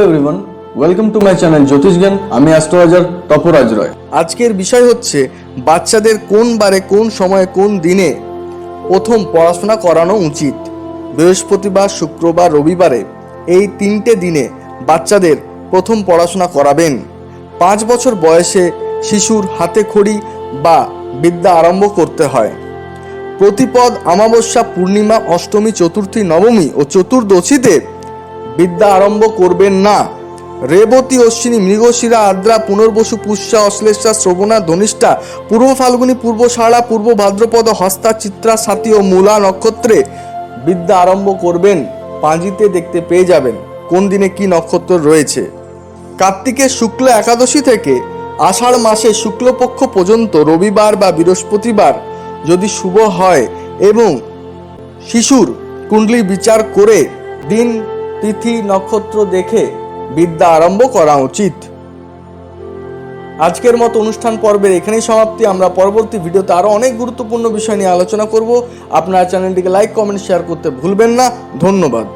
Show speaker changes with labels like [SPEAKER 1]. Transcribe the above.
[SPEAKER 1] Everyone, welcome to my channel জ্যোতিষ জ্ঞান। আমি astrologer তপরাজ রয়। আজকের বিষয় হচ্ছে বাচ্চাদের কোন বারে, কোন সময়ে, কোন দিনে প্রথম পড়াশোনা করানো উচিত। বৃহস্পতিবার, শুক্রবার, রবিবারে এই 3টে দিনে বাচ্চাদের প্রথম পড়াশোনা করাবেন। 5 বছর বয়সে শিশুর হাতে খড়ি বা বিদ্যা আরম্ভ করতে হয়। প্রতিপদ, অমাবস্যা, পূর্ণিমা, অষ্টমী, চতুর্থী, নবমী ও চতুর্দশীতে বিদ্যা আরম্ভ করবেন না। রেবতী, অশ্বিনী, মৃগশিরা, আদ্রা, পুনর্বসু, পুষ্যা, অশ্লেষা, শ্রবণা, ধনিষ্ঠা, পূর্ব ফাল্গুনী, পূর্বষাঢ়া, পূর্ব ভাদ্রপদ, হস্তা, চিত্রা, স্বাতী ও মূলা নক্ষত্রে বিদ্যা আরম্ভ করবেন। পাঁজিতে দেখতে পেয়ে যাবেন কোন দিনে কি নক্ষত্র রয়েছে। কার্তিকের শুক্ল একাদশী থেকে আষাঢ় মাসে শুক্লপক্ষ পর্যন্ত রবিবার বা বৃহস্পতিবার যদি শুভ হয় এবং শিশুর কুণ্ডলী বিচার করে দিন, তিথি, নক্ষত্র দেখে বিদ্যা আরম্ভ করা উচিত। আজকের মতো অনুষ্ঠান পর্বের এখানেই সমাপ্তি। আমরা পরবর্তী ভিডিওতে আরও অনেক গুরুত্বপূর্ণ বিষয় নিয়ে আলোচনা করব। আপনারা চ্যানেলটিকে লাইক, কমেন্ট, শেয়ার করতে ভুলবেন না। ধন্যবাদ।